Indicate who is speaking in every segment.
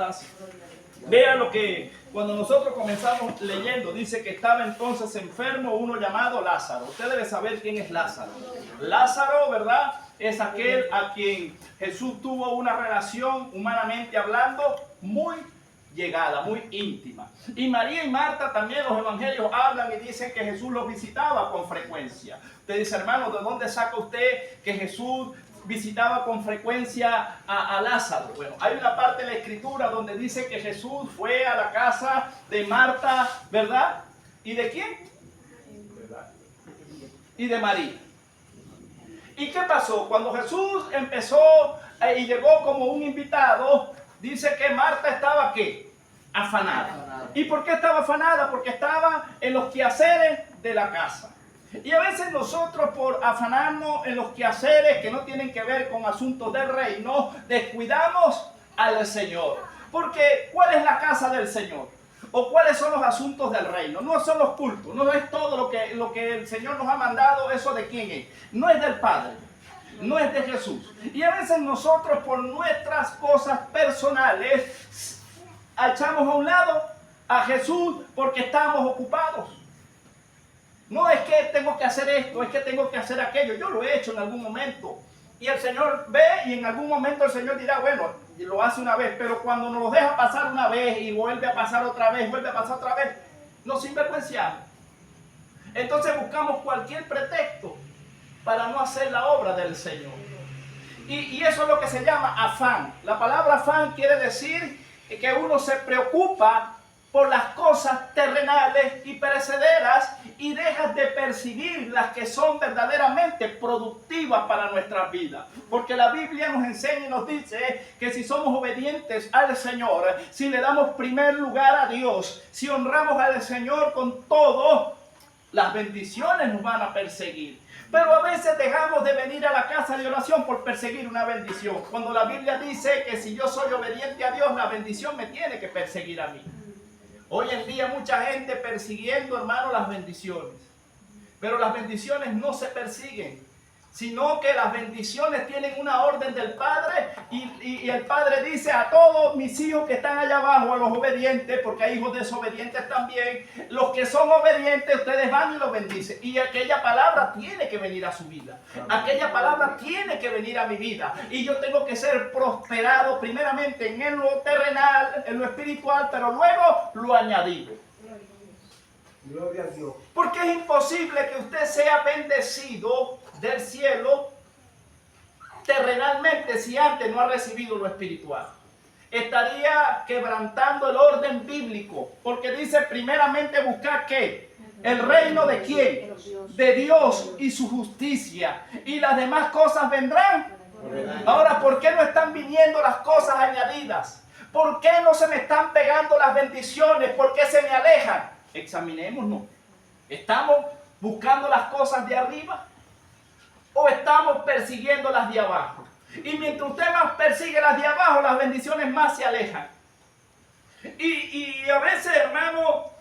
Speaker 1: estás? Vean lo que cuando nosotros comenzamos leyendo, dice que estaba entonces enfermo uno llamado Lázaro. Usted debe saber quién es Lázaro. Lázaro, ¿verdad? Es aquel a quien Jesús tuvo una relación, humanamente hablando, muy llegada, muy íntima. Y María y Marta también, los evangelios hablan y dicen que Jesús los visitaba con frecuencia. Usted dice, hermano, ¿de dónde saca usted que Jesús visitaba con frecuencia a Lázaro? Bueno, hay una parte de la escritura donde dice que Jesús fue a la casa de Marta, ¿verdad? ¿Y de quién? Y de María. ¿Y qué pasó? Cuando Jesús empezó y llegó como un invitado, dice que Marta estaba, ¿qué? Afanada. ¿Y por qué estaba afanada? Porque estaba en los quehaceres de la casa. Y a veces nosotros, por afanarnos en los quehaceres que no tienen que ver con asuntos del reino, descuidamos al Señor. Porque ¿cuál es la casa del Señor? ¿O cuáles son los asuntos del reino? No son los cultos, no es todo lo que el Señor nos ha mandado. ¿Eso de quién es? No es del Padre, no es de Jesús. Y a veces nosotros, por nuestras cosas personales, echamos a un lado a Jesús porque estamos ocupados. No es que tengo que hacer esto, es que tengo que hacer aquello. Yo lo he hecho en algún momento. Y el Señor ve, y en algún momento el Señor dirá, bueno, lo hace una vez. Pero cuando nos lo deja pasar una vez y vuelve a pasar otra vez, nos sinvergüenciamos. Entonces buscamos cualquier pretexto para no hacer la obra del Señor. Y eso es lo que se llama afán. La palabra afán quiere decir que uno se preocupa por las cosas terrenales y perecederas y dejas de perseguir las que son verdaderamente productivas para nuestras vidas. Porque la Biblia nos enseña y nos dice que si somos obedientes al Señor, si le damos primer lugar a Dios, si honramos al Señor con todo, las bendiciones nos van a perseguir. Pero a veces dejamos de venir a la casa de oración por perseguir una bendición. Cuando la Biblia dice que si yo soy obediente a Dios, la bendición me tiene que perseguir a mí. Hoy en día mucha gente persiguiendo, hermano, las bendiciones. Pero las bendiciones no se persiguen, sino que las bendiciones tienen una orden del Padre y el Padre dice a todos mis hijos que están allá abajo, a los obedientes, porque hay hijos desobedientes también, los que son obedientes, ustedes van y los bendicen. Y aquella palabra tiene que venir a su vida. Aquella palabra tiene que venir a mi vida. Y yo tengo que ser prosperado primeramente en lo terrenal, en lo espiritual, pero luego lo añadido.
Speaker 2: Gloria a Dios.
Speaker 1: Porque es imposible que usted sea bendecido del cielo terrenalmente si antes no ha recibido lo espiritual. Estaría quebrantando el orden bíblico, porque dice primeramente buscar ¿qué? El reino de ¿quién? De Dios y su justicia, y las demás cosas vendrán. Ahora, ¿por qué no están viniendo las cosas añadidas? ¿Por qué no se me están pegando las bendiciones? ¿Por qué se me alejan? Examinémonos. ¿Estamos buscando las cosas de arriba o estamos persiguiendo las de abajo? Y mientras usted más persigue las de abajo, las bendiciones más se alejan. Y a veces, hermano,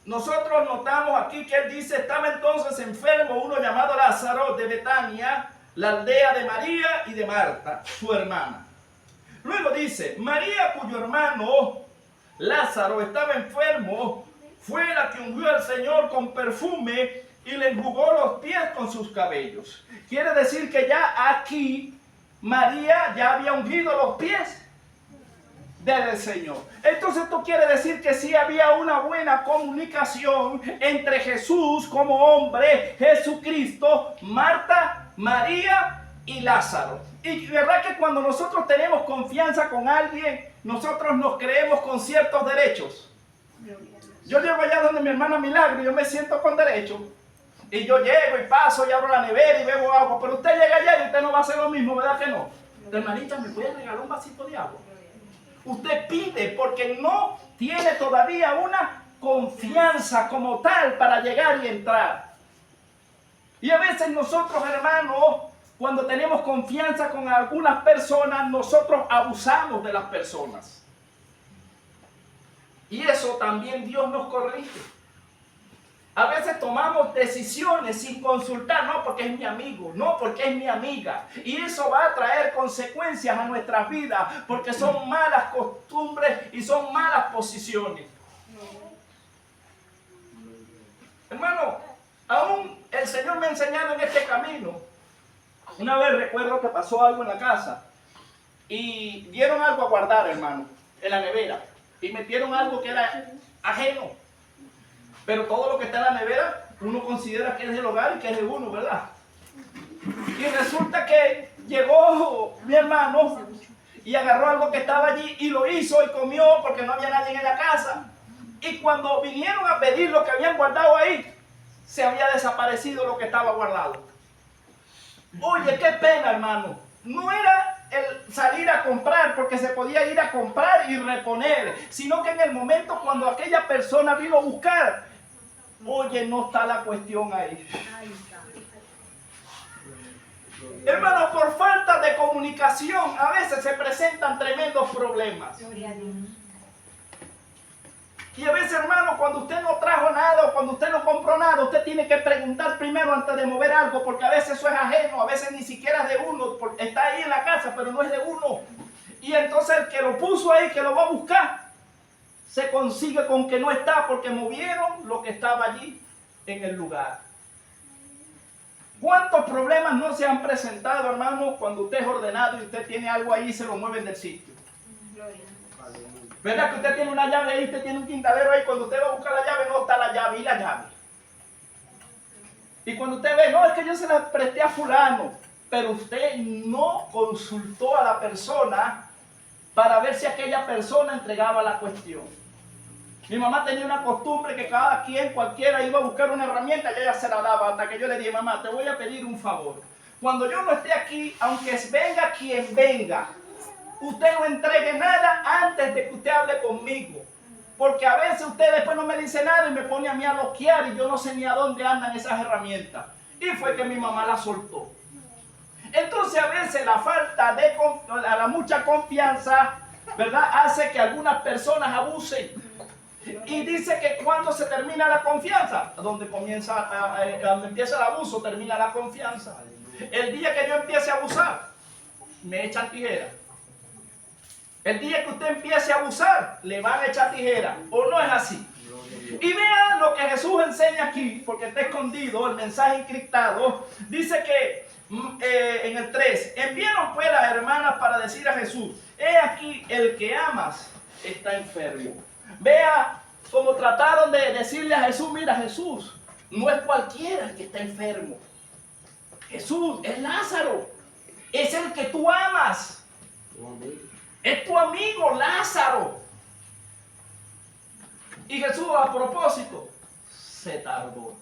Speaker 1: nosotros notamos aquí que él dice, estaba entonces enfermo uno llamado Lázaro de Betania, la aldea de María y de Marta, su hermana. Luego dice, María, cuyo hermano Lázaro estaba enfermo, fue la que ungió al Señor con perfume y le enjugó los pies con sus cabellos. Quiere decir que ya aquí María ya había ungido los pies del Señor. Entonces esto quiere decir que sí había una buena comunicación entre Jesús como hombre, Jesucristo, Marta, María y Lázaro. Y verdad que cuando nosotros tenemos confianza con alguien, nosotros nos creemos con ciertos derechos. Yo llego allá donde mi hermana Milagro y yo me siento con derecho. Y yo llego y paso y abro la nevera y bebo agua. Pero usted llega allá y usted no va a hacer lo mismo, ¿verdad que no? Hermanita, ¿me puede regalar un vasito de agua? Usted pide porque no tiene todavía una confianza como tal para llegar y entrar. Y a veces nosotros, hermanos, cuando tenemos confianza con algunas personas, nosotros abusamos de las personas. Y eso también Dios nos corrige. A veces tomamos decisiones sin consultar, no porque es mi amigo, no porque es mi amiga. Y eso va a traer consecuencias a nuestras vidas porque son malas costumbres y son malas posiciones. Hermano, aún el Señor me ha enseñado en este camino. Una vez recuerdo que pasó algo en la casa y dieron algo a guardar, hermano, en la nevera. Y metieron algo que era ajeno. Pero todo lo que está en la nevera, uno considera que es del hogar y que es de uno, ¿verdad? Y resulta que llegó mi hermano y agarró algo que estaba allí y lo hizo y comió porque no había nadie en la casa. Y cuando vinieron a pedir lo que habían guardado ahí, se había desaparecido lo que estaba guardado. Oye, qué pena, hermano. No era el salir a comprar porque se podía ir a comprar y reponer, sino que en el momento cuando aquella persona vino a buscar, oye, no está la cuestión ahí. Hermano, por falta de comunicación a veces se presentan tremendos problemas. Y a veces, hermano, cuando usted no trajo nada o cuando usted no compró nada, usted tiene que preguntar primero antes de mover algo, porque a veces eso es ajeno, a veces ni siquiera es de uno, está ahí en la casa, pero no es de uno. Y entonces el que lo puso ahí, que lo va a buscar, se consigue con que no está, porque movieron lo que estaba allí en el lugar. ¿Cuántos problemas no se han presentado, hermano, cuando usted es ordenado y usted tiene algo ahí y se lo mueven del sitio? ¿Verdad que usted tiene una llave ahí, usted tiene un quintadero ahí, cuando usted va a buscar la llave no está la llave y la llave? Y cuando usted ve, no, es que yo se la presté a fulano, pero usted no consultó a la persona para ver si aquella persona entregaba la cuestión. Mi mamá tenía una costumbre que cada quien, cualquiera, iba a buscar una herramienta y ella se la daba, hasta que yo le dije, mamá, te voy a pedir un favor. Cuando yo no esté aquí, aunque venga quien venga, usted no entregue nada antes de que usted hable conmigo. Porque a veces usted después no me dice nada y me pone a mí a loquear y yo no sé ni a dónde andan esas herramientas. Y fue que mi mamá la soltó. Entonces a veces la falta de la mucha confianza, ¿verdad?, hace que algunas personas abusen. Y dice que cuando se termina la confianza, donde empieza el abuso, termina la confianza. El día que yo empiece a abusar, me echan tijera. El día que usted empiece a abusar, le van a echar tijera. ¿O no es así? Y vean lo que Jesús enseña aquí, porque está escondido, el mensaje encriptado. Dice que en el 3, enviaron pues las hermanas para decir a Jesús, he aquí el que amas está enfermo. Vea cómo trataron de decirle a Jesús, mira Jesús, no es cualquiera el que está enfermo. Jesús, es Lázaro, es el que tú amas. Es tu amigo Lázaro. Y Jesús, a propósito, se tardó.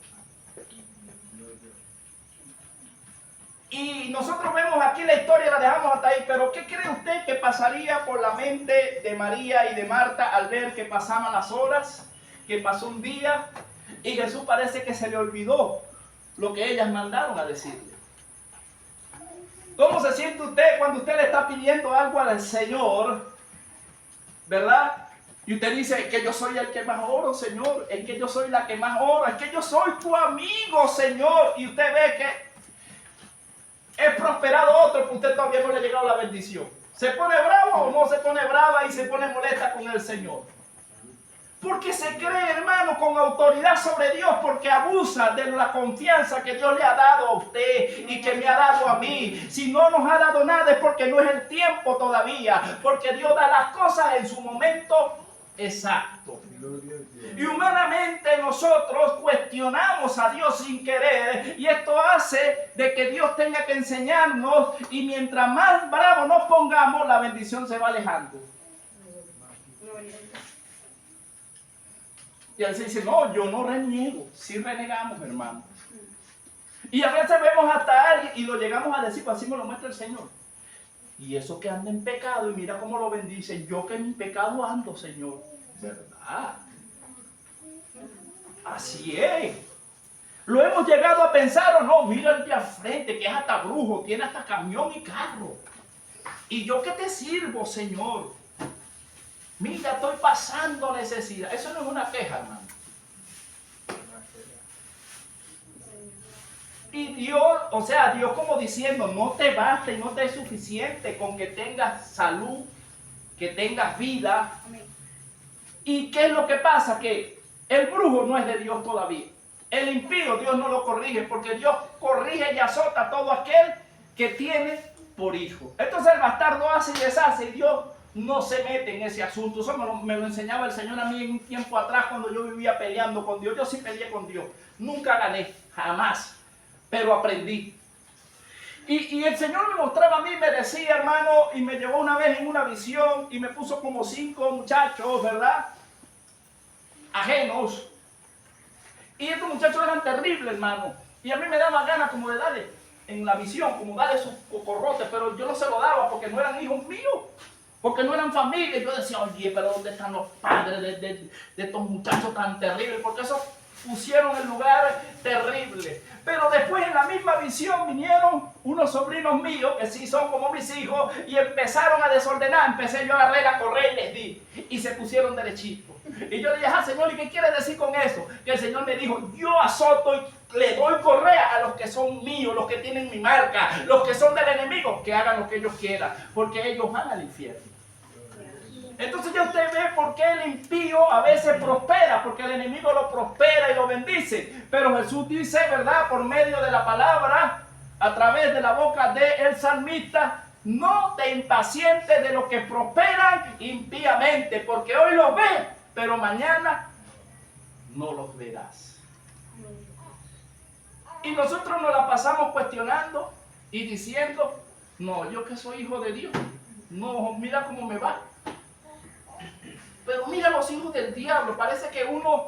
Speaker 1: Y nosotros vemos aquí la historia, la dejamos hasta ahí, pero ¿qué cree usted que pasaría por la mente de María y de Marta al ver que pasaban las horas, que pasó un día y Jesús parece que se le olvidó lo que ellas mandaron a decirle? ¿Cómo se siente usted cuando usted le está pidiendo algo al Señor, verdad? Y usted dice, es que yo soy el que más oro, Señor, es que yo soy la que más oro, es que yo soy tu amigo, Señor, y usted ve que es prosperado otro, que usted todavía no le ha llegado la bendición. ¿Se pone bravo o no se pone brava y se pone molesta con el Señor? Porque se cree, hermano, con autoridad sobre Dios, porque abusa de la confianza que Dios le ha dado a usted y que me ha dado a mí. Si no nos ha dado nada es porque no es el tiempo todavía, porque Dios da las cosas en su momento exacto. Y humanamente nosotros cuestionamos a Dios sin querer, y esto hace de que Dios tenga que enseñarnos, y mientras más bravos nos pongamos, la bendición se va alejando. Y él se dice, no, yo no reniego. Sí renegamos, hermano. Y a veces vemos hasta alguien y lo llegamos a decir, pues así me lo muestra el Señor. Y eso que anda en pecado, y mira cómo lo bendice. Yo que en mi pecado ando, Señor. ¿Verdad? Así es. ¿Lo hemos llegado a pensar o no? Mira el de al frente, que es hasta brujo, tiene hasta camión y carro. ¿Y yo qué te sirvo, Señor? Mira, estoy pasando necesidad. Eso no es una queja, hermano. Y Dios, o sea, Dios como diciendo, no te basta y no te es suficiente con que tengas salud, que tengas vida. ¿Y qué es lo que pasa? Que el brujo no es de Dios todavía. El impío Dios no lo corrige, porque Dios corrige y azota a todo aquel que tiene por hijo. Entonces el bastardo hace y deshace y Dios no se mete en ese asunto. Eso me lo enseñaba el Señor a mí en un tiempo atrás cuando yo vivía peleando con Dios. Yo sí peleé con Dios. Nunca gané, jamás. Pero aprendí. Y el Señor me mostraba a mí, me decía, hermano, y me llevó una vez en una visión y me puso como 5 muchachos, ¿verdad? Ajenos. Y estos muchachos eran terribles, hermano. Y a mí me daba ganas como de darle, en la visión, como darle sus cocorrotes, pero yo no se lo daba porque no eran hijos míos. Porque no eran familia. Y yo decía, oye, pero ¿dónde están los padres de estos muchachos tan terribles? Porque esos pusieron en lugares terribles. Pero después en la misma visión vinieron unos sobrinos míos, que sí son como mis hijos, y empezaron a desordenar. Empecé yo a agarrar, a correr y les di. Y se pusieron derechitos. Y yo le dije, Señor, ¿y qué quiere decir con eso? Que el Señor me dijo, yo azoto y le doy correa a los que son míos, los que tienen mi marca, los que son del enemigo, que hagan lo que ellos quieran, porque ellos van al infierno. Entonces ya usted ve por qué el impío a veces prospera, porque el enemigo lo prospera y lo bendice. Pero Jesús dice, ¿verdad? Por medio de la palabra, a través de la boca del salmista, no te impacientes de los que prosperan impíamente, porque hoy los ves, pero mañana no los verás. Y nosotros nos la pasamos cuestionando y diciendo, no, yo que soy hijo de Dios, no, mira cómo me va. Pero mira los hijos del diablo, parece que uno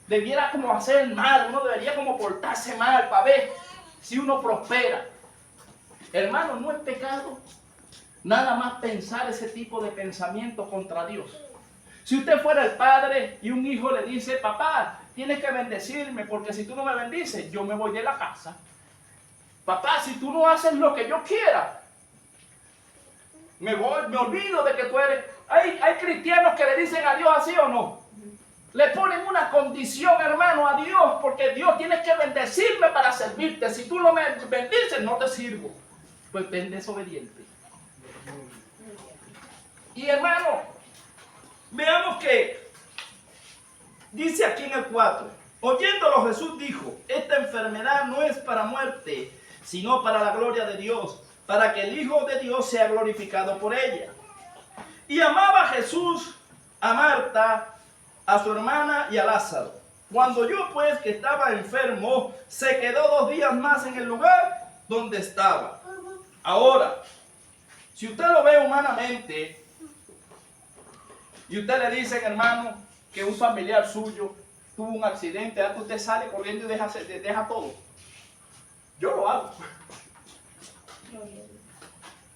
Speaker 1: debiera como hacer el mal, uno debería como portarse mal para ver si uno prospera. Hermano, no es pecado nada más pensar ese tipo de pensamiento contra Dios. Si usted fuera el padre y un hijo le dice, papá, tienes que bendecirme porque si tú no me bendices, yo me voy de la casa. Papá, si tú no haces lo que yo quiera, me olvido de que tú eres. Hay cristianos que le dicen a Dios así o no. Le ponen una condición, hermano, a Dios, porque Dios tiene que bendecirme para servirte. Si tú no me bendices, no te sirvo. Pues ven desobediente. Y hermano, veamos que dice aquí en el 4, oyéndolo Jesús dijo, esta enfermedad no es para muerte, sino para la gloria de Dios, para que el Hijo de Dios sea glorificado por ella. Y amaba Jesús a Marta, a su hermana y a Lázaro. Cuando yo pues que estaba enfermo, se quedó 2 días más en el lugar donde estaba. Ahora, si usted lo ve humanamente, y usted le dice, hermano, que un familiar suyo tuvo un accidente, antes usted sale corriendo y deja todo. Yo lo hago.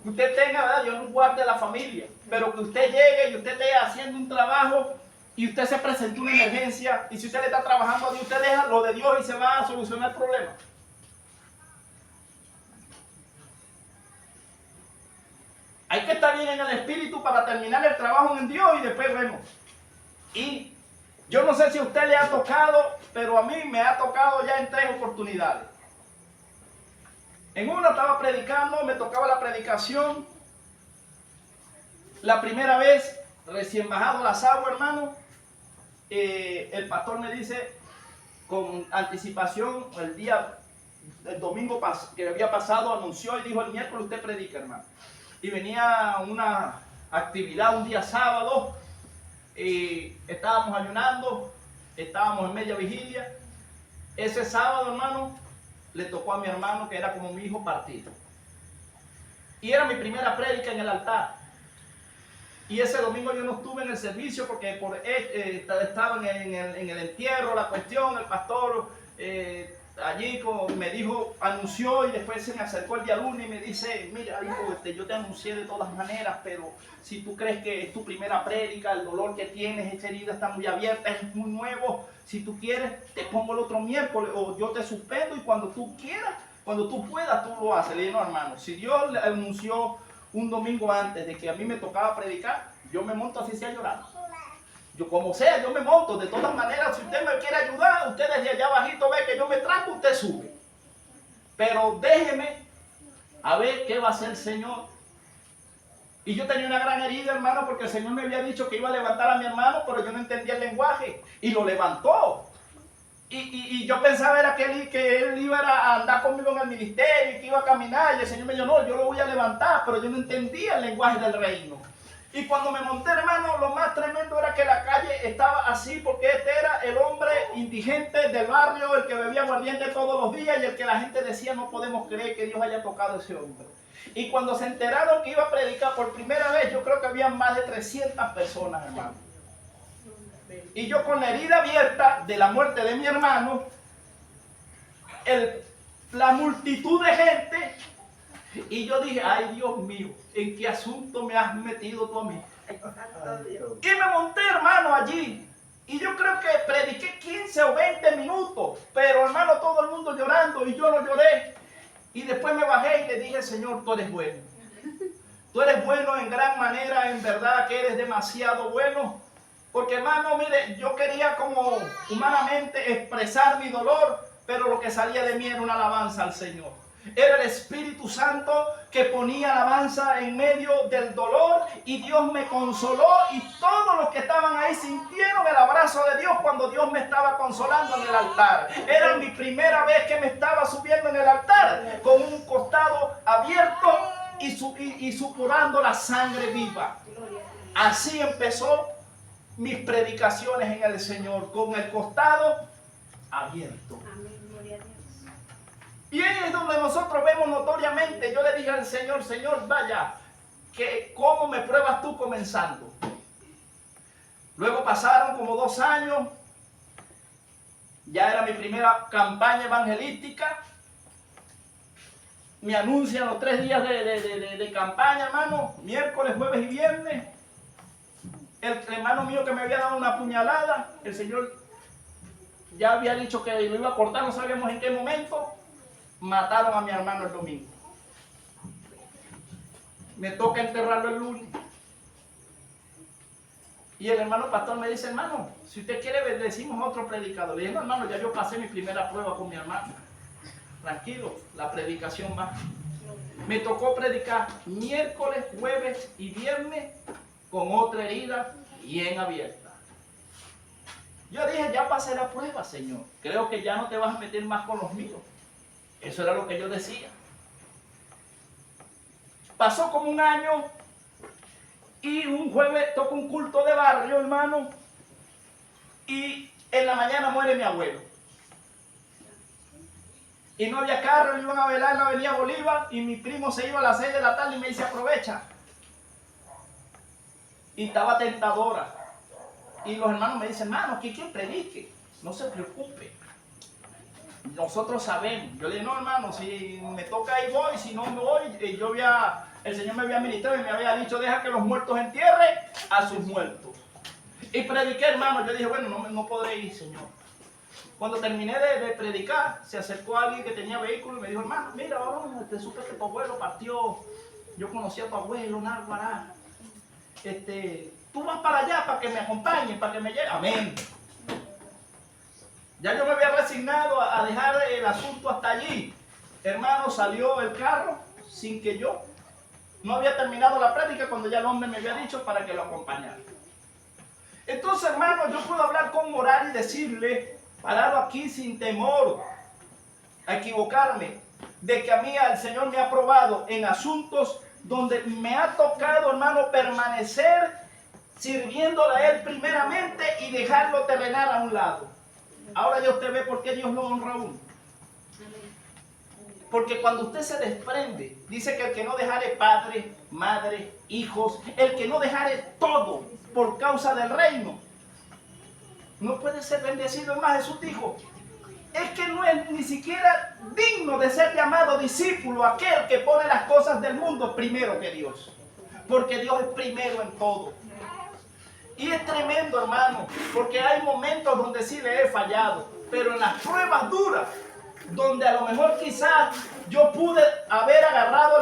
Speaker 1: Que usted tenga, ¿verdad? Dios no guarde la familia, pero que usted llegue y usted esté haciendo un trabajo y usted se presentó una emergencia y si usted le está trabajando a Dios, usted deja lo de Dios y se va a solucionar el problema. Hay que estar bien en el espíritu para terminar el trabajo en Dios y después vemos. Y yo no sé si a usted le ha tocado, pero a mí me ha tocado ya en 3 oportunidades. En una estaba predicando, me tocaba la predicación. La primera vez, recién bajado las aguas, hermano, el pastor me dice con anticipación, el domingo que había pasado, anunció y dijo, el miércoles usted predica, hermano. Y venía una actividad un día sábado, estábamos ayunando, estábamos en media vigilia. Ese sábado, hermano, le tocó a mi hermano, que era como mi hijo, partido. Y era mi primera prédica en el altar. Y ese domingo yo no estuve en el servicio porque estaban en el entierro, la cuestión, el pastor allí me dijo, anunció y después se me acercó el día lunes y me dice, mira hijo, yo te anuncié de todas maneras, pero si tú crees que es tu primera prédica, el dolor que tienes, esa herida está muy abierta, es muy nuevo, si tú quieres te pongo el otro miércoles o yo te suspendo y cuando tú quieras, cuando tú puedas, tú lo haces. Le dije, no hermano, si Dios le anunció un domingo antes de que a mí me tocaba predicar, yo me monto así sea llorando. Yo como sea, yo me monto. De todas maneras, si usted me quiere ayudar, usted desde allá abajito ve que yo me tranco, usted sube. pero déjeme a ver qué va a hacer el Señor. Y yo tenía una gran herida, hermano, porque el Señor me había dicho que iba a levantar a mi hermano, pero yo no entendía el lenguaje. Y lo levantó. Y yo pensaba era que él iba a andar conmigo en el ministerio y que iba a caminar. Y el Señor me dijo, no, yo lo voy a levantar, pero yo no entendía el lenguaje del reino. Y cuando me monté, hermano, lo más tremendo era que la calle estaba así, porque este era el hombre indigente del barrio, el que bebía aguardiente todos los días y el que la gente decía, no podemos creer que Dios haya tocado a ese hombre. Y cuando se enteraron que iba a predicar por primera vez, yo creo que había más de 300 personas, hermano. Y yo con la herida abierta de la muerte de mi hermano, la multitud de gente, y yo dije, ay Dios mío, ¿en qué asunto me has metido tú a mí? Y me monté, hermano, allí. Y yo creo que prediqué 15 o 20 minutos, pero hermano, todo el mundo llorando y yo no lloré. Y después me bajé y le dije, Señor, tú eres bueno. Tú eres bueno en gran manera, en verdad que eres demasiado bueno. Porque hermano, mire, yo quería como humanamente expresar mi dolor, pero lo que salía de mí era una alabanza al Señor. Era el Espíritu Santo que ponía alabanza en medio del dolor y Dios me consoló y todos los que estaban ahí sintieron el abrazo de Dios cuando Dios me estaba consolando en el altar. Era mi primera vez que me estaba subiendo en el altar con un costado abierto y supurando la sangre viva. Así empezó mis predicaciones en el Señor, con el costado abierto. Y ahí es donde nosotros vemos notoriamente, yo le dije al Señor, Señor, vaya, que ¿cómo me pruebas tú comenzando? Luego pasaron como 2 años, ya era mi primera campaña evangelística, me anuncian los 3 días de campaña, hermano, miércoles, jueves y viernes. El hermano mío que me había dado una puñalada, el Señor ya había dicho que lo iba a cortar, no sabíamos en qué momento. Mataron a mi hermano el domingo. Me toca enterrarlo el lunes. Y el hermano pastor me dice, hermano, si usted quiere bendecimos a otro predicador. Le dije, no, hermano, ya yo pasé mi primera prueba con mi hermano. Tranquilo, la predicación va. Me tocó predicar miércoles, jueves y viernes con otra herida bien abierta. Yo dije, ya pasé la prueba, Señor. Creo que ya no te vas a meter más con los míos. Eso era lo que yo decía. Pasó como 1 año y un jueves toco un culto de barrio, hermano, y en la mañana muere mi abuelo. Y no había carro, lo iban a velar en la avenida Bolívar y mi primo se iba a las 6 de la tarde y me dice, aprovecha. Y estaba tentadora. Y los hermanos me dicen, hermano, que quien predique, no se preocupe. Nosotros sabemos. Yo le dije, no, hermano, si me toca ir voy, si no me voy, el Señor me había ministrado y me había dicho, deja que los muertos entierren a sus muertos. Y prediqué, hermano, yo dije, bueno, no podré ir, Señor. Cuando terminé de predicar, se acercó alguien que tenía vehículo y me dijo, hermano, mira, varón, te supe que tu abuelo partió, yo conocí a tu abuelo, Náguara. Tú vas para allá para que me acompañen, para que me lleven. Amén. Ya yo me había resignado a dejar el asunto hasta allí. Hermano, salió el carro sin que yo no había terminado la prédica cuando ya el hombre me había dicho para que lo acompañara. Entonces, hermano, yo puedo hablar con moral y decirle, parado aquí sin temor a equivocarme, de que a mí el Señor me ha probado en asuntos donde me ha tocado, hermano, permanecer sirviéndole a Él primeramente y dejarlo terrenal a un lado. Ahora ya usted ve por qué Dios lo honra a uno. Porque cuando usted se desprende, dice que el que no dejare padre, madre, hijos, el que no dejare todo por causa del reino, no puede ser bendecido. Es más, Jesús dijo, es que no es ni siquiera digno de ser llamado discípulo aquel que pone las cosas del mundo primero que Dios. Porque Dios es primero en todo. Y es tremendo, hermano, porque hay momentos donde sí le he fallado, pero en las pruebas duras, donde a lo mejor quizás yo pude haber agarrado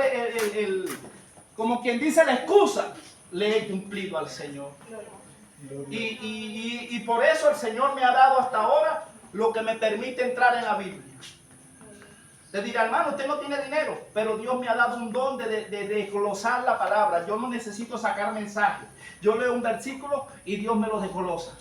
Speaker 1: como quien dice la excusa, le he cumplido al Señor. Y por eso el Señor me ha dado hasta ahora lo que me permite entrar en la Biblia. Te dirá, hermano, usted no tiene dinero, pero Dios me ha dado un don de desglosar la palabra. Yo no necesito sacar mensajes. Yo leo un versículo y Dios me lo desglosa.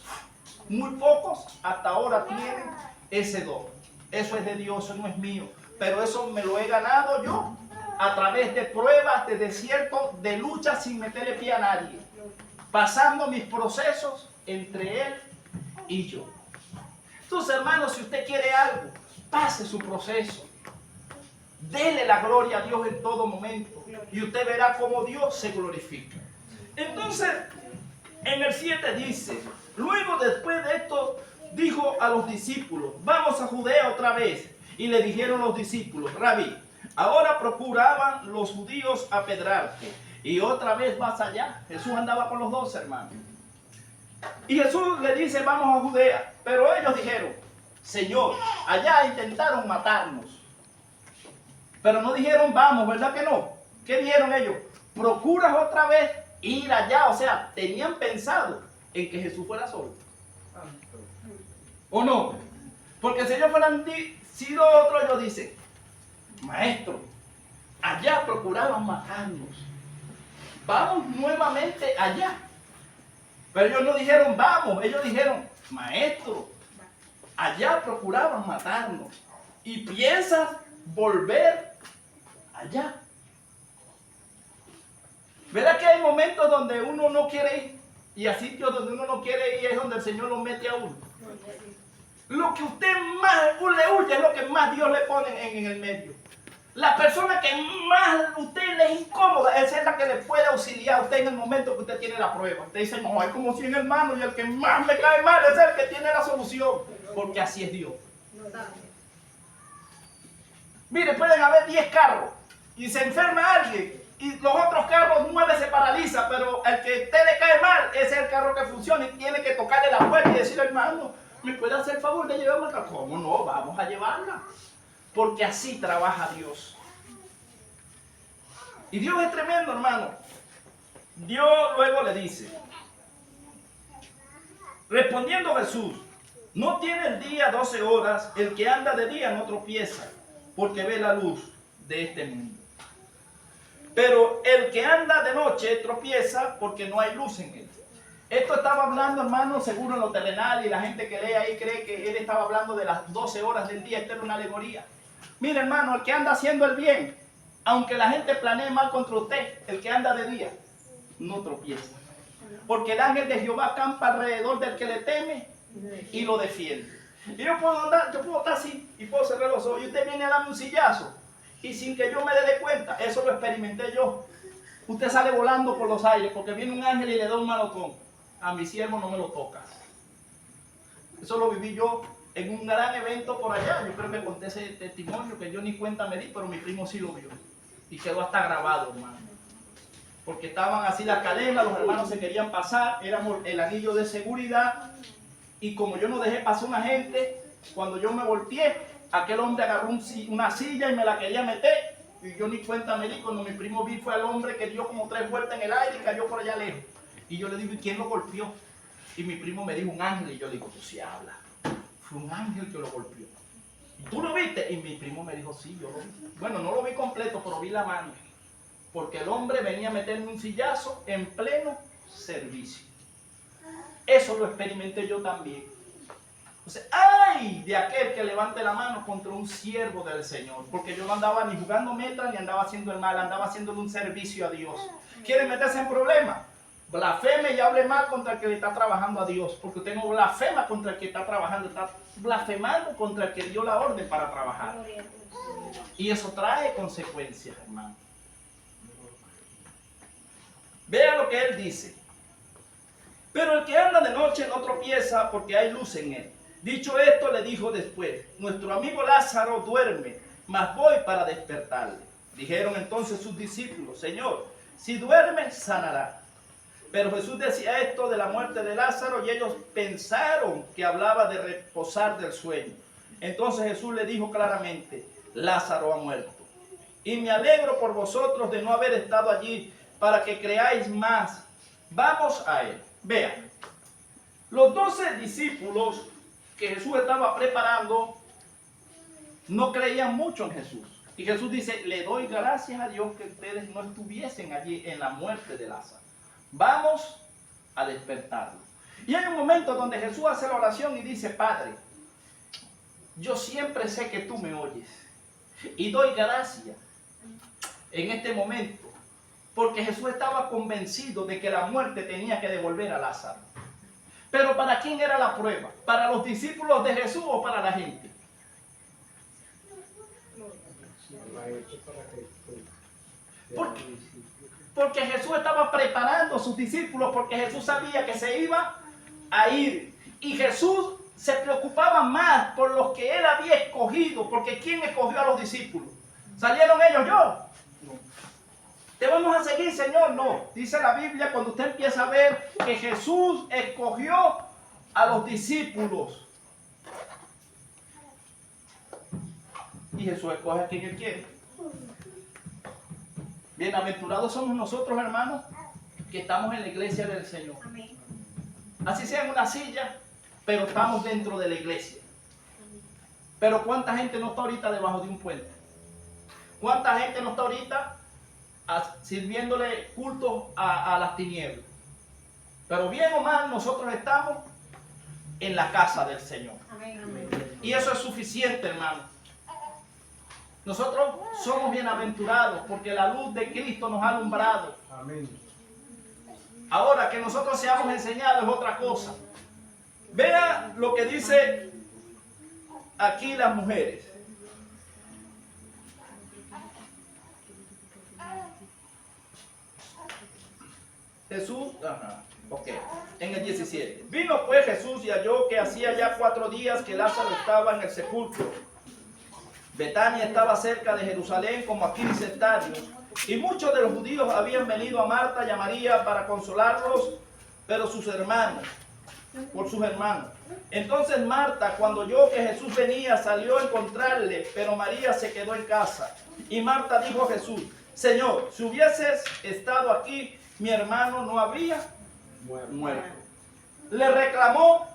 Speaker 1: Muy pocos hasta ahora tienen ese don. Eso es de Dios, eso no es mío. Pero eso me lo he ganado yo a través de pruebas, de desiertos, de luchas sin meterle pie a nadie. Pasando mis procesos entre Él y yo. Entonces, hermanos, si usted quiere algo, pase su proceso. Dele la gloria a Dios en todo momento. Y usted verá cómo Dios se glorifica. Entonces, en el 7 dice, luego después de esto, dijo a los discípulos, vamos a Judea otra vez. Y le dijeron los discípulos, Rabí, ahora procuraban los judíos apedrearte. Y otra vez vas allá. Jesús andaba con los dos, hermanos. Y Jesús le dice, vamos a Judea. Pero ellos dijeron, Señor, allá intentaron matarnos. Pero no dijeron, vamos, ¿verdad que no? ¿Qué dijeron ellos? Procuras otra vez ir allá. O sea, tenían pensado en que Jesús fuera solo. ¿O no? Porque si ellos fueran sido otros, ellos dicen, Maestro, allá procuraban matarnos. Vamos nuevamente allá. Pero ellos no dijeron, vamos. Ellos dijeron, Maestro, allá procuraban matarnos. ¿Y piensas volver allá? ¿Verdad que hay momentos donde uno no quiere ir? Y a sitios donde uno no quiere ir es donde el Señor lo mete a uno. Lo que usted más le huye es lo que más Dios le pone en el medio. La persona que más a usted le es incómoda, esa es la que le puede auxiliar a usted en el momento que usted tiene la prueba. Usted dice, no, hay como 100 hermanos y el que más me cae mal es el que tiene la solución. Porque así es Dios. Mire, pueden haber 10 carros y se enferma alguien y los otros carros 9 se paralizan, pero el que a usted le cae mal, ese es el carro que funciona y tiene que tocarle la puerta y decirle, hermano, ¿me puede hacer el favor de llevarme acá? ¿Cómo no? Vamos a llevarla. Porque así trabaja Dios. Y Dios es tremendo, hermano. Dios luego le dice, respondiendo Jesús, no tiene el día 12 horas, el que anda de día no tropieza, porque ve la luz de este mundo. Pero el que anda de noche tropieza porque no hay luz en él. Esto estaba hablando, hermano, seguro en lo terrenal, y la gente que lee ahí cree que él estaba hablando de las 12 horas del día. Esto era una alegoría. Mire, hermano, el que anda haciendo el bien, aunque la gente planee mal contra usted, el que anda de día, no tropieza. Porque el ángel de Jehová acampa alrededor del que le teme y lo defiende. Y yo puedo estar así y puedo cerrar los ojos y usted viene a darme un sillazo y sin que yo me dé cuenta, eso lo experimenté yo. Usted sale volando por los aires porque viene un ángel y le da un malocón. A mi siervo no me lo toca. Eso lo viví yo en un gran evento por allá. Yo creo que conté ese testimonio que yo ni cuenta me di, pero mi primo sí lo vio. Y quedó hasta grabado, hermano. Porque estaban así las cadenas, los hermanos se querían pasar, éramos el anillo de seguridad. Y como yo no dejé pasar una gente, cuando yo me volteé, aquel hombre agarró una silla y me la quería meter. Y yo ni cuenta me di. Cuando mi primo vi fue al hombre que dio como 3 vueltas en el aire y cayó por allá lejos. Y yo le digo, ¿y quién lo golpeó? Y mi primo me dijo, un ángel. Y yo digo, tú sí hablas. Fue un ángel que lo golpeó. ¿Y tú lo viste? Y mi primo me dijo, sí, yo lo vi. Bueno, no lo vi completo, pero vi la mano. Porque el hombre venía a meterme un sillazo en pleno servicio. Eso lo experimenté yo también. O sea, ¡ay! De aquel que levante la mano contra un siervo del Señor. Porque yo no andaba ni jugando metas ni andaba haciendo el mal, andaba haciéndole un servicio a Dios. ¿Quiere meterse en problemas? Blasfeme y hable mal contra el que le está trabajando a Dios. Porque usted no blasfema contra el que está trabajando, está blasfemando contra el que dio la orden para trabajar. Y eso trae consecuencias, hermano. Vea lo que él dice. Pero el que anda de noche no tropieza porque hay luz en él. Dicho esto, le dijo después, nuestro amigo Lázaro duerme, mas voy para despertarle. Dijeron entonces sus discípulos, Señor, si duerme, sanará. Pero Jesús decía esto de la muerte de Lázaro y ellos pensaron que hablaba de reposar del sueño. Entonces Jesús le dijo claramente, Lázaro ha muerto. Y me alegro por vosotros de no haber estado allí para que creáis más. Vamos a él. Vean, los 12 discípulos que Jesús estaba preparando no creían mucho en Jesús. Y Jesús dice, le doy gracias a Dios que ustedes no estuviesen allí en la muerte de Lázaro. Vamos a despertarlo. Y hay un momento donde Jesús hace la oración y dice, Padre, yo siempre sé que tú me oyes. Y doy gracias en este momento, porque Jesús estaba convencido de que la muerte tenía que devolver a Lázaro. Pero ¿para quién era la prueba? ¿Para los discípulos de Jesús o para la gente? Porque Jesús estaba preparando a sus discípulos, porque Jesús sabía que se iba a ir. Y Jesús se preocupaba más por los que él había escogido, porque ¿quién escogió a los discípulos? ¿Salieron ellos? Yo. ¿Te vamos a seguir, Señor? No. Dice la Biblia, cuando usted empieza a ver que Jesús escogió a los discípulos. Y Jesús escoge a quien él quiere. Bienaventurados somos nosotros, hermanos, que estamos en la iglesia del Señor.
Speaker 3: Amén.
Speaker 1: Así sea en una silla, pero estamos dentro de la iglesia. Pero ¿cuánta gente no está ahorita debajo de un puente? ¿Cuánta gente no está ahorita sirviéndole culto a las tinieblas? Pero bien o mal, nosotros estamos en la casa del Señor.
Speaker 3: Amén, amén.
Speaker 1: Y eso es suficiente, hermano. Nosotros somos bienaventurados porque la luz de Cristo nos ha alumbrado.
Speaker 2: Amén.
Speaker 1: Ahora, que nosotros seamos enseñados es otra cosa. Vea lo que dice aquí las mujeres. Jesús, en el 17. Vino pues Jesús y halló que hacía ya 4 días que Lázaro estaba en el sepulcro. Betania estaba cerca de Jerusalén como a 15 estadios. Y muchos de los judíos habían venido a Marta y a María para consolarlos, por sus hermanos. Entonces Marta, cuando oyó que Jesús venía, salió a encontrarle, pero María se quedó en casa. Y Marta dijo a Jesús, Señor, si hubieses estado aquí, mi hermano no habría muerto. ¿Le reclamó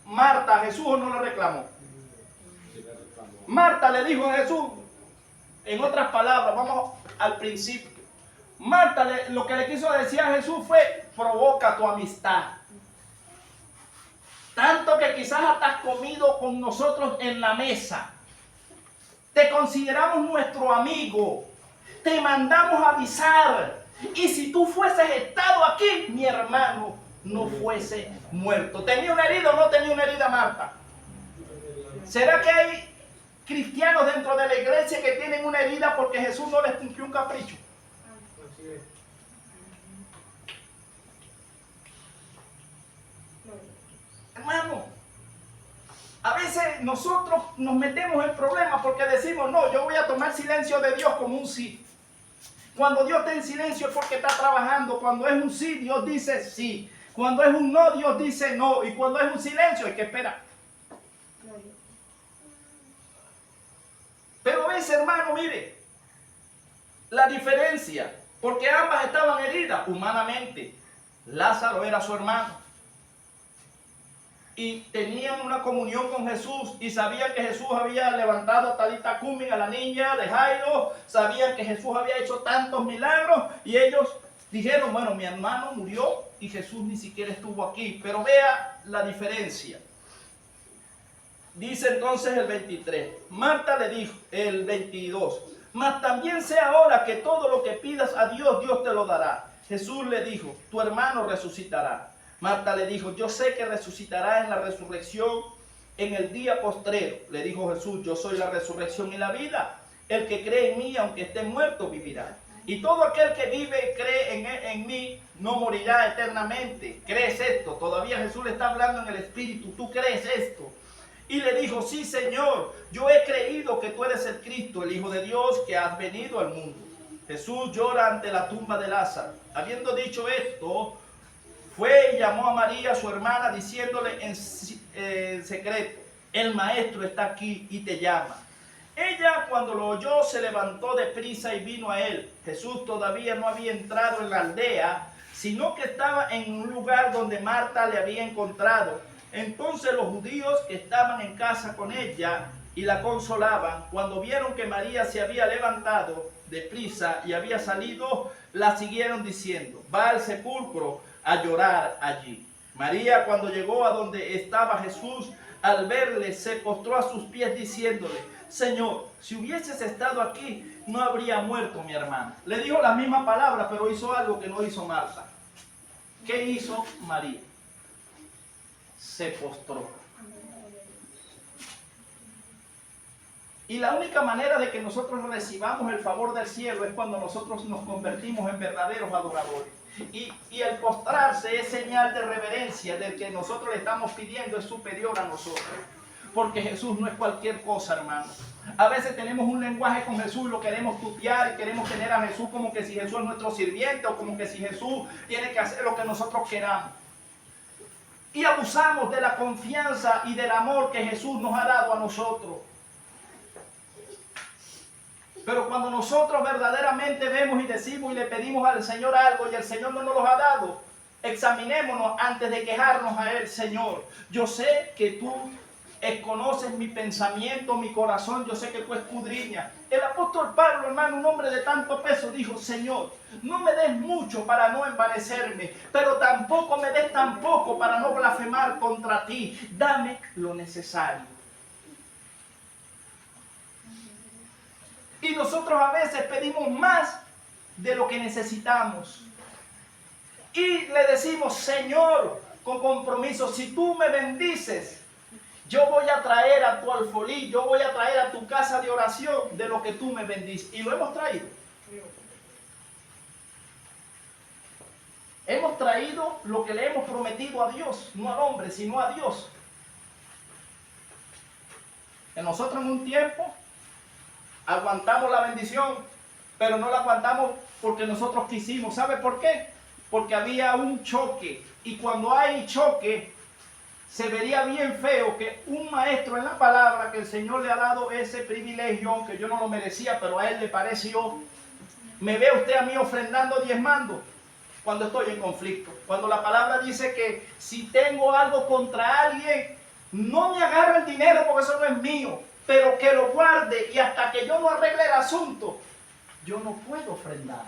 Speaker 1: Marta a Jesús o no le reclamó? Marta le dijo a Jesús, en otras palabras, vamos al principio. Marta lo que le quiso decir a Jesús fue, provoca tu amistad. Tanto que quizás hasta has comido con nosotros en la mesa. Te consideramos nuestro amigo. Te mandamos a avisar. Y si tú fueses estado aquí, mi hermano no fuese muerto. ¿Tenía una herida o no tenía una herida, Marta? ¿Será que hay cristianos dentro de la iglesia que tienen una herida porque Jesús no les cumplió un capricho? Hermano, a veces nosotros nos metemos en problemas porque decimos, no, yo voy a tomar silencio de Dios como un sí. Cuando Dios está en silencio es porque está trabajando. Cuando es un sí, Dios dice sí. Cuando es un no, Dios dice no. Y cuando es un silencio, hay que esperar. Pero ves, hermano, mire, la diferencia, porque ambas estaban heridas humanamente. Lázaro era su hermano. Y tenían una comunión con Jesús y sabían que Jesús había levantado a Talita Cumi, a la niña de Jairo. Sabían que Jesús había hecho tantos milagros y ellos dijeron, bueno, mi hermano murió y Jesús ni siquiera estuvo aquí. Pero vea la diferencia. Dice entonces el 23, Marta le dijo, el 22, mas también sé ahora que todo lo que pidas a Dios, Dios te lo dará. Jesús le dijo, tu hermano resucitará. Marta le dijo, yo sé que resucitará en la resurrección en el día postrero. Le dijo Jesús, yo soy la resurrección y la vida. El que cree en mí, aunque esté muerto, vivirá. Y todo aquel que vive y cree en mí, no morirá eternamente. ¿Crees esto? Todavía Jesús le está hablando en el Espíritu. ¿Tú crees esto? Y le dijo, sí, Señor, yo he creído que tú eres el Cristo, el Hijo de Dios, que has venido al mundo. Jesús llora ante la tumba de Lázaro. Habiendo dicho esto, fue y llamó a María, su hermana, diciéndole en secreto, el maestro está aquí y te llama. Ella, cuando lo oyó, se levantó deprisa y vino a él. Jesús todavía no había entrado en la aldea, sino que estaba en un lugar donde Marta le había encontrado. Entonces los judíos que estaban en casa con ella y la consolaban. Cuando vieron que María se había levantado deprisa y había salido, la siguieron diciendo: va al sepulcro a llorar allí. María, cuando llegó a donde estaba Jesús, al verle se postró a sus pies diciéndole: Señor, si hubieses estado aquí, no habría muerto mi hermana. Le dijo la misma palabra, pero hizo algo que no hizo Marta. ¿Qué hizo María? Se postró. Y la única manera de que nosotros recibamos el favor del cielo es cuando nosotros nos convertimos en verdaderos adoradores. Y el postrarse es señal de reverencia, del que nosotros le estamos pidiendo es superior a nosotros. Porque Jesús no es cualquier cosa, hermano. A veces tenemos un lenguaje con Jesús y lo queremos tutear y queremos tener a Jesús como que si Jesús es nuestro sirviente o como que si Jesús tiene que hacer lo que nosotros queramos. Y abusamos de la confianza y del amor que Jesús nos ha dado a nosotros. Pero cuando nosotros verdaderamente vemos y decimos y le pedimos al Señor algo y el Señor no nos lo ha dado, examinémonos antes de quejarnos a Él. Señor, yo sé que tú conoces mi pensamiento, mi corazón, yo sé que tú escudriñas. El apóstol Pablo, hermano, un hombre de tanto peso, dijo: Señor, no me des mucho para no envanecerme, pero tampoco me des tan poco para no blasfemar contra ti. Dame lo necesario. Y nosotros a veces pedimos más de lo que necesitamos. Y le decimos: Señor, con compromiso, si tú me bendices, yo voy a traer a tu alfolí, yo voy a traer a tu casa de oración de lo que tú me bendices. Y lo hemos traído. Hemos traído lo que le hemos prometido a Dios, no al hombre, sino a Dios. Que nosotros en un tiempo aguantamos la bendición, pero no la aguantamos porque nosotros quisimos. ¿Sabe por qué? Porque había un choque. Y cuando hay choque, se vería bien feo que un maestro en la palabra, que el Señor le ha dado ese privilegio, aunque yo no lo merecía, pero a él le pareció. Me ve usted a mí ofrendando, diezmando, cuando estoy en conflicto. Cuando la palabra dice que si tengo algo contra alguien, no me agarre el dinero porque eso no es mío, pero que lo guarde, y hasta que yo no arregle el asunto, yo no puedo ofrendar.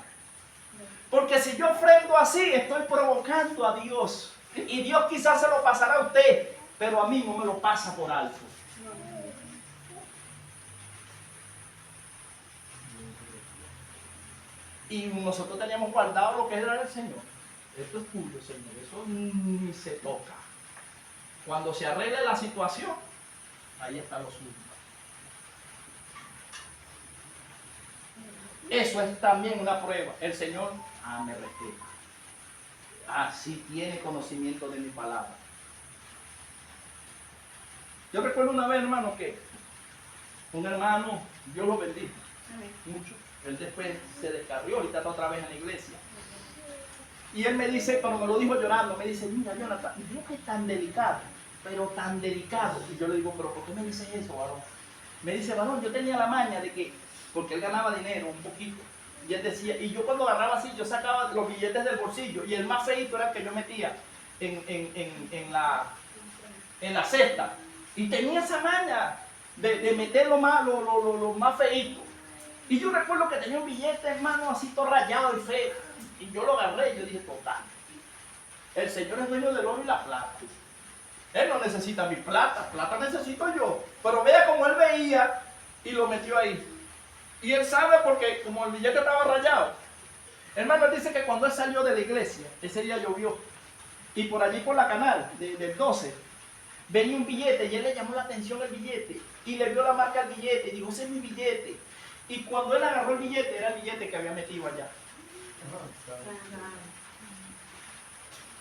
Speaker 1: Porque si yo ofrendo así, estoy provocando a Dios. Y Dios quizás se lo pasará a usted, pero a mí no me lo pasa por alto. Y nosotros teníamos guardado lo que era del Señor. Esto es tuyo, Señor. Eso ni se toca. Cuando se arregle la situación, ahí está lo suyo. Eso es también una prueba. El Señor me respeta. Así tiene conocimiento de mi palabra. Yo recuerdo una vez, hermano, que un hermano, Dios lo bendiga mucho. Él después se descarrió, ahorita está otra vez en la iglesia. Y él me dice, pero me lo dijo llorando, me dice: mira, Jonathan, Dios es tan delicado, pero tan delicado. Y yo le digo: pero ¿por qué me dices eso, varón? Me dice: varón, yo tenía la maña de que, porque él ganaba dinero un poquito, y él decía, y yo cuando agarraba así, yo sacaba los billetes del bolsillo, y el más feito era el que yo metía en la cesta. Y tenía esa maña de meter lo más feito. Y yo recuerdo que tenía un billete, hermano, así todo rayado y feo. Y yo lo agarré y yo dije: total, el Señor es dueño del oro y la plata. Él no necesita mi plata, plata necesito yo. Pero vea cómo él veía y lo metió ahí. Y él sabe porque como el billete estaba rayado. Hermano, él dice que cuando él salió de la iglesia, ese día llovió. Y por allí por la canal del 12, venía un billete y él le llamó la atención el billete. Y le vio la marca al billete y dijo: ese es mi billete. Y cuando él agarró el billete, era el billete que había metido allá.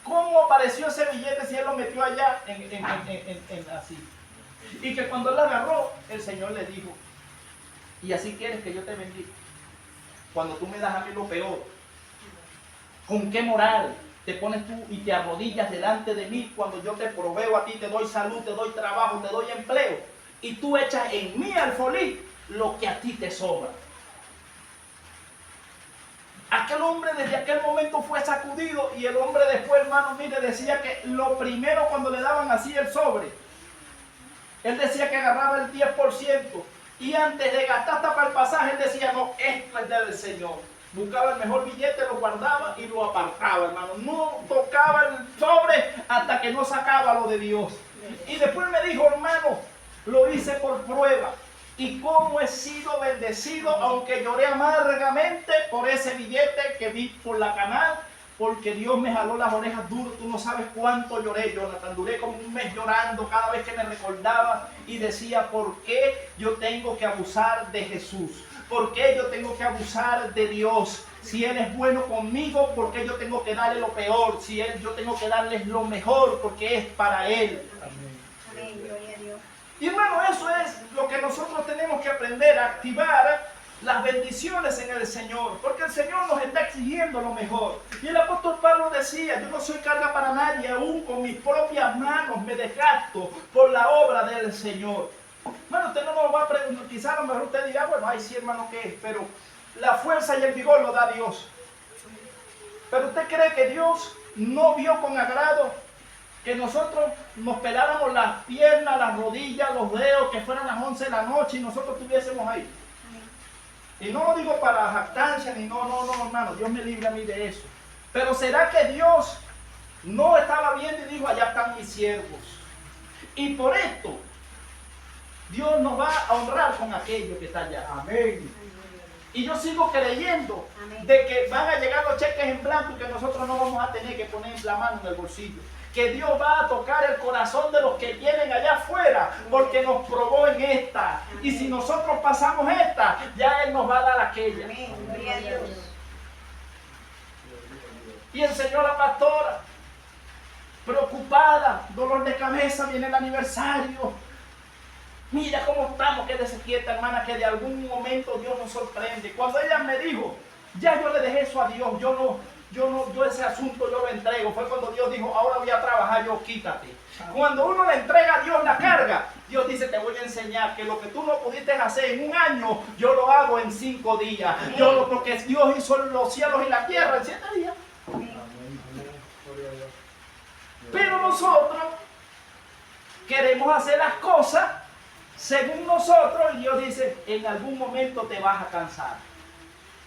Speaker 1: ¿Cómo apareció ese billete si él lo metió allá así? Y que cuando él lo agarró, el Señor le dijo: ¿y así quieres que yo te bendiga? Cuando tú me das a mí lo peor, ¿con qué moral te pones tú y te arrodillas delante de mí cuando yo te proveo a ti, te doy salud, te doy trabajo, te doy empleo, y tú echas en mi alfolí lo que a ti te sobra? Aquel hombre desde aquel momento fue sacudido, y el hombre después, hermano, mire, decía que lo primero cuando le daban así el sobre, Él decía que agarraba el 10% y antes de gastar hasta para el pasaje, él decía, no, esto es del Señor. Buscaba el mejor billete, lo guardaba y lo apartaba, hermano. No tocaba el sobre hasta que no sacaba lo de Dios. Y después me dijo, hermano, lo hice por prueba. Y cómo he sido bendecido, aunque lloré amargamente por ese billete que vi por la canal, porque Dios me jaló las orejas duro. Tú no sabes cuánto lloré, Jonathan. Duré como un mes llorando cada vez que me recordaba y decía, ¿por qué yo tengo que abusar de Jesús? ¿Por qué yo tengo que abusar de Dios? Si Él es bueno conmigo, ¿por qué yo tengo que darle lo peor? Si yo tengo que darles lo mejor, porque es para Él.
Speaker 2: Amén.
Speaker 3: Amén, gloria a Dios.
Speaker 1: Y hermano, eso es lo que nosotros tenemos que aprender a activar las bendiciones en el Señor, porque el Señor nos está exigiendo lo mejor. Y el apóstol Pablo decía, yo no soy carga para nadie, aún con mis propias manos me desgasto por la obra del Señor. Hermano, usted no nos va a preguntar, quizás a lo mejor usted dirá, bueno, ay sí hermano, ¿qué es? Pero la fuerza y el vigor lo da Dios. Pero usted cree que Dios no vio con agrado que nosotros nos peláramos las piernas, las rodillas, los dedos, que fueran las 11 de la noche y nosotros estuviésemos ahí. Y no lo digo para jactancia, ni no, hermano, Dios me libre a mí de eso. Pero ¿será que Dios no estaba viendo y dijo, allá están mis siervos? Y por esto, Dios nos va a honrar con aquello que está allá.
Speaker 2: Amén.
Speaker 1: Y yo sigo creyendo
Speaker 3: Amén.
Speaker 1: de que van a llegar los cheques en blanco y que nosotros no vamos a tener que poner la mano en el bolsillo. Que Dios va a tocar el corazón de los que vienen allá afuera porque nos probó en esta. Y si nosotros pasamos esta, ya Él nos va a dar aquella.
Speaker 3: Amén, gloria a Dios.
Speaker 1: Y el Señor, la pastora, preocupada, dolor de cabeza, viene el aniversario. Mira cómo estamos, quédese quieta, hermana, que de algún momento Dios nos sorprende. Cuando ella me dijo, ya yo le dejé eso a Dios, yo ese asunto yo lo entrego. Fue cuando Dios dijo, ahora voy a trabajar, yo quítate. Cuando uno le entrega a Dios la carga, Dios dice, te voy a enseñar que lo que tú no pudiste hacer en un año, yo lo hago en 5 días. Porque Dios hizo los cielos y la tierra en 7 días.
Speaker 2: Amén. Gloria a Dios.
Speaker 1: Pero nosotros queremos hacer las cosas según nosotros y Dios dice, en algún momento te vas a cansar.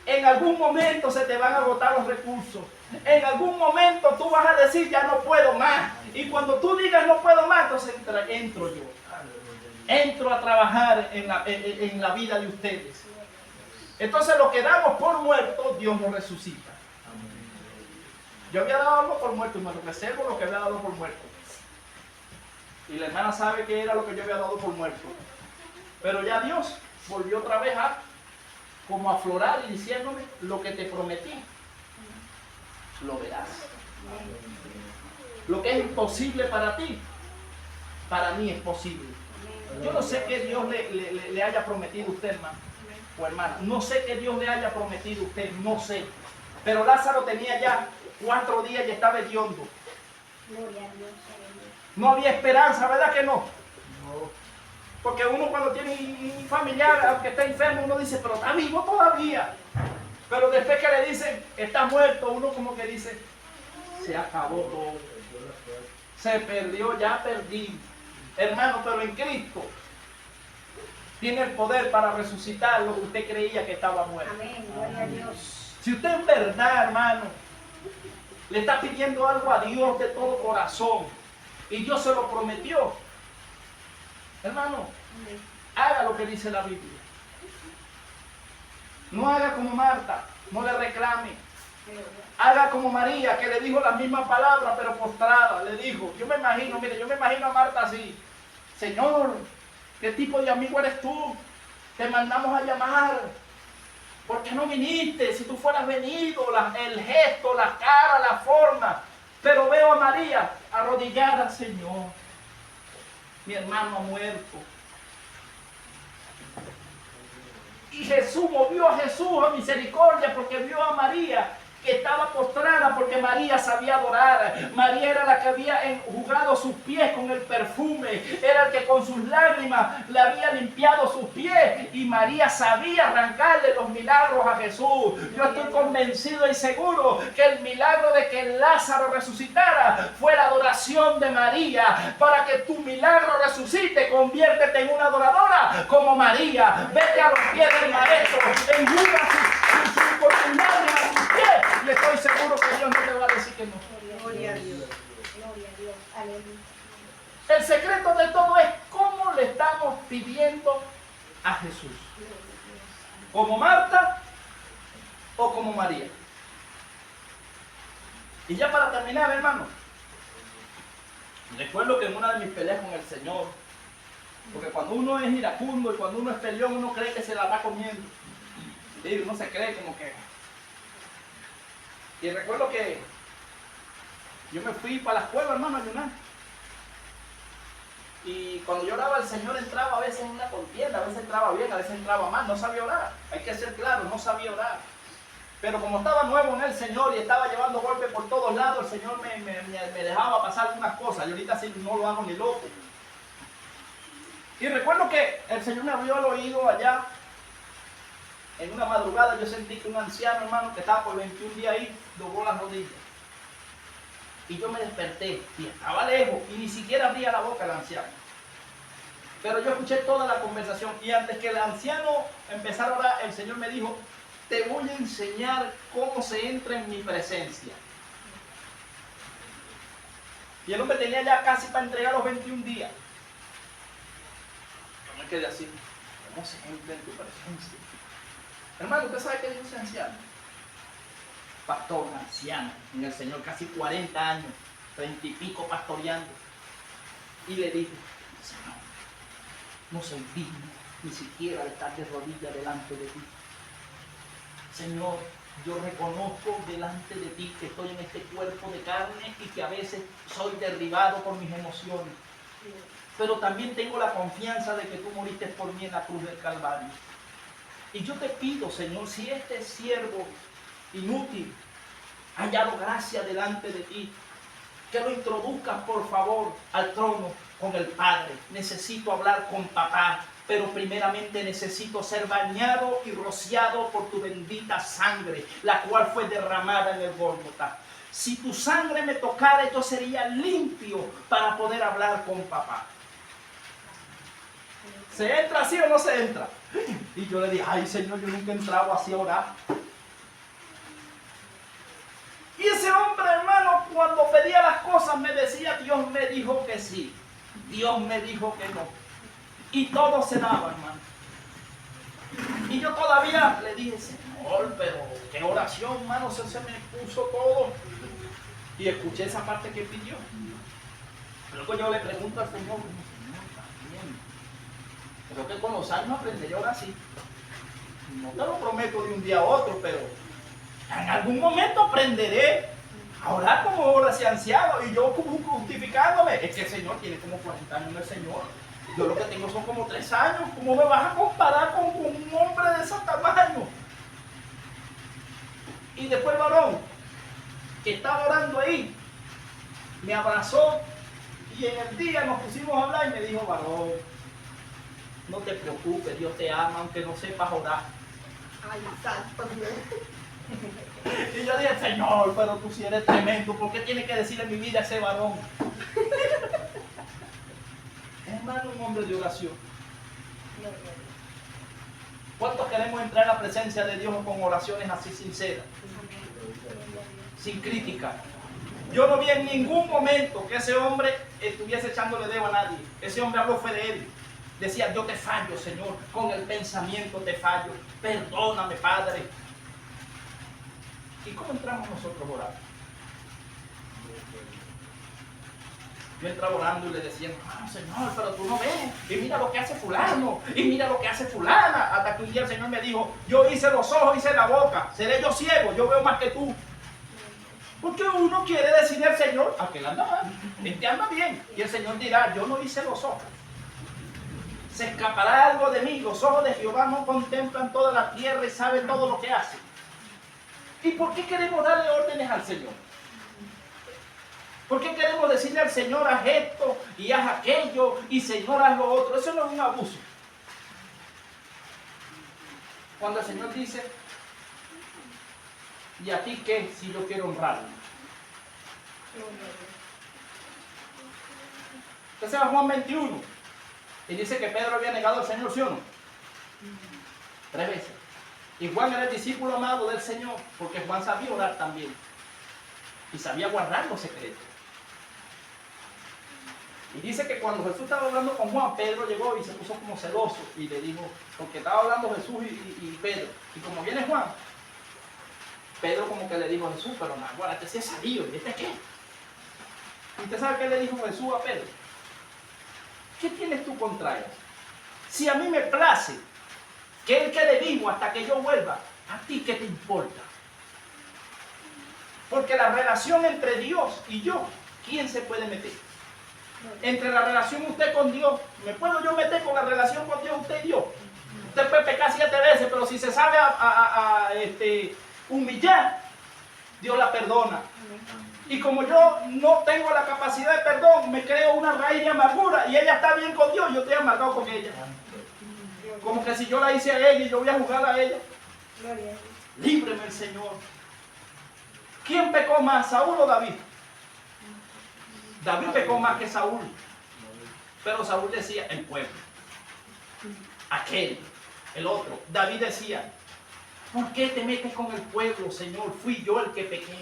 Speaker 1: En algún momento se te van a agotar los recursos. En algún momento tú vas a decir, ya no puedo más. Y cuando tú digas no puedo más, entonces entro yo. Entro a trabajar en la vida de ustedes. Entonces lo que damos por muerto, Dios lo resucita. Yo había dado algo por muerto, hermano. Reservo lo que había dado por muerto. Y la hermana sabe que era lo que yo había dado por muerto. Pero ya Dios volvió otra vez a como aflorar y diciéndome, lo que te prometí, lo verás. Lo que es imposible para ti, para mí es posible. Yo no sé qué Dios le haya prometido a usted, hermano o hermana. No sé qué Dios le haya prometido a usted, no sé. Pero Lázaro tenía ya 4 días y estaba hediondo.
Speaker 3: Gloria a Dios.
Speaker 1: No había esperanza, ¿verdad que no? Porque uno cuando tiene un familiar, aunque esté enfermo, uno dice, pero está vivo todavía. Pero después que le dicen, está muerto, uno como que dice, se acabó todo. Se perdió, ya perdí. Hermano, pero en Cristo tiene el poder para resucitar lo que usted creía que estaba muerto.
Speaker 3: Amén, gloria a Dios.
Speaker 1: Si usted en verdad, hermano, le está pidiendo algo a Dios de todo corazón y Dios se lo prometió, hermano, haga lo que dice la Biblia. No haga como Marta, no le reclame. Haga como María, que le dijo la misma palabra, pero postrada. Le dijo, yo me imagino a Marta así. Señor, ¿qué tipo de amigo eres tú? Te mandamos a llamar. ¿Por qué no viniste? Si tú fueras venido, el gesto, la cara, la forma. Pero veo a María arrodillada, Señor. Mi hermano ha muerto. Y Jesús movió a Jesús a misericordia porque vio a María que estaba postrada porque María sabía adorar. María era la que había enjugado sus pies con el perfume, era el que con sus lágrimas le había limpiado sus pies, y María sabía arrancarle los milagros a Jesús. Yo estoy convencido y seguro que el milagro de que Lázaro resucitara fue la adoración de María. Para que tu milagro resucite, conviértete en una adoradora como María. Vete a los pies del Maestro, enjuga con tus lágrimas sus pies, y estoy seguro que Dios no te va a decir que no.
Speaker 3: Gloria a Dios. Gloria a Dios. Aleluya.
Speaker 1: El secreto de todo es cómo le estamos pidiendo a Jesús. ¿Como Marta o como María? Y ya para terminar, hermano, recuerdo que en una de mis peleas con el Señor, porque cuando uno es iracundo y cuando uno es peleón, uno cree que se la va comiendo. Y uno se cree como que... Y recuerdo que yo me fui para la escuela, hermano, a ayunar. Y cuando yo oraba, el Señor entraba a veces en una contienda, a veces entraba bien, a veces entraba mal, no sabía orar. Hay que ser claro, no sabía orar. Pero como estaba nuevo en el Señor y estaba llevando golpes por todos lados, el Señor me dejaba pasar algunas cosas. Y ahorita sí no lo hago ni loco. Y recuerdo que el Señor me abrió el oído allá. En una madrugada yo sentí que un anciano, hermano, que estaba por 21 días ahí, dobló las rodillas. Y yo me desperté y estaba lejos y ni siquiera abría la boca el anciano. Pero yo escuché toda la conversación, y antes que el anciano empezara a orar, el Señor me dijo: te voy a enseñar cómo se entra en mi presencia. Y el hombre tenía ya casi para entregar los 21 días. Yo me quedé así: ¿cómo se entra en tu presencia? Hermano, ¿usted sabe qué dijo ese anciano? Pastor, anciano, en el Señor, casi 40 años, 30 y pico pastoreando. Y le dije: Señor, no soy digno ni siquiera de estar de rodillas delante de ti. Señor, yo reconozco delante de ti que estoy en este cuerpo de carne y que a veces soy derribado por mis emociones. Pero también tengo la confianza de que tú moriste por mí en la cruz del Calvario. Y yo te pido, Señor, si este siervo inútil ha hallado gracia delante de ti, que lo introduzcas, por favor, al trono con el Padre. Necesito hablar con papá, pero primeramente necesito ser bañado y rociado por tu bendita sangre, la cual fue derramada en el Gólgota. Si tu sangre me tocara, yo sería limpio para poder hablar con papá. ¿Se entra así o no se entra? Y yo le dije: ay, Señor, yo nunca he entrado así a orar. Y ese hombre, hermano, cuando pedía las cosas me decía: Dios me dijo que sí, Dios me dijo que no. Y todo se daba, hermano. Y yo todavía le dije: Señor, pero qué oración, hermano, se me puso todo. Y escuché esa parte que pidió. Luego yo le pregunto al Señor: Señor, también, creo que con los años aprenderé a orar así. No te lo prometo de un día a otro, pero en algún momento aprenderé a orar como ora ese anciano. Y yo como justificándome: es que el Señor tiene como 40 años el Señor. Yo lo que tengo son como 3 años. ¿Cómo me vas a comparar con un hombre de ese tamaño? Y después el varón que estaba orando ahí me abrazó, y en el día nos pusimos a hablar y me dijo: varón, no te preocupes, Dios te ama aunque no sepas orar.
Speaker 3: Ay, santo Dios.
Speaker 1: Y yo dije: Señor, pero tú sí eres tremendo, ¿por qué tienes que decirle en mi vida a ese varón? Hermano, un hombre de oración. ¿Cuántos queremos entrar a la presencia de Dios con oraciones así sinceras, sin crítica? Yo no vi en ningún momento que ese hombre estuviese echándole dedo a nadie. Ese hombre habló fue de él. Decía: yo te fallo, Señor, con el pensamiento te fallo. Perdóname, Padre. ¿Y cómo entramos nosotros a orar? Yo entraba orando y le decía: Señor, pero tú no ves, y mira lo que hace fulano, y mira lo que hace fulana. Hasta que un día el Señor me dijo: yo hice los ojos, hice la boca, seré yo ciego, yo veo más que tú. Porque uno quiere decirle al Señor: aquel anda mal, este anda bien. Y el Señor dirá: yo no hice los ojos. Se escapará algo de mí. Los ojos de Jehová no contemplan toda la tierra y saben todo lo que hace. ¿Y por qué queremos darle órdenes al Señor? ¿Por qué queremos decirle al Señor, haz esto y haz aquello y Señor, haz lo otro? Eso no es un abuso. Cuando el Señor dice, ¿y a ti qué si yo quiero honrarlo? Entonces va Juan 21 y dice que Pedro había negado al Señor, ¿sí o no? 3 veces. Y Juan era el discípulo amado del Señor, porque Juan sabía orar también. Y sabía guardar los secretos. Y dice que cuando Jesús estaba hablando con Juan, Pedro llegó y se puso como celoso y le dijo, porque estaba hablando Jesús y Pedro. Y como viene Juan, Pedro como que le dijo a Jesús, pero ahora te se ha salido, ¿y este qué? ¿Y usted sabe qué le dijo Jesús a Pedro? ¿Qué tienes tú contra él? Si a mí me place que él quede vivo hasta que yo vuelva, ¿a ti qué te importa? Porque la relación entre Dios y yo, ¿quién se puede meter? Entre la relación usted con Dios, ¿me puedo yo meter con la relación con Dios usted y Dios? Usted puede pecar 7 veces, pero si se sabe humillar, Dios la perdona. Y como yo no tengo la capacidad de perdón, me creo una raíz de amargura y ella está bien con Dios, yo estoy amargado con ella. Como que si yo la hice a ella y yo voy a juzgar a ella. Líbreme el Señor. ¿Quién pecó más, Saúl o David? David pecó más que Saúl. Pero Saúl decía, el pueblo. Aquel, el otro. David decía, ¿por qué te metes con el pueblo, Señor? Fui yo el que pequé.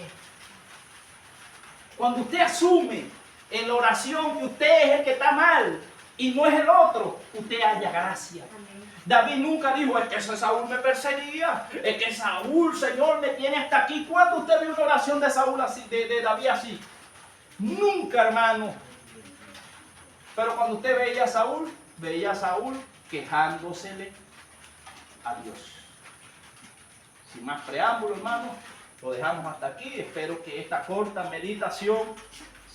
Speaker 1: Cuando usted asume en la oración que usted es el que está mal y no es el otro, usted halla gracia. David nunca dijo, es que ese Saúl me perseguía, es que Saúl, Señor, me tiene hasta aquí. ¿Cuándo usted vio una oración de Saúl así, de David así? Nunca, hermano. Pero cuando usted veía a Saúl quejándosele a Dios. Sin más preámbulo, hermano, lo dejamos hasta aquí. Espero que esta corta meditación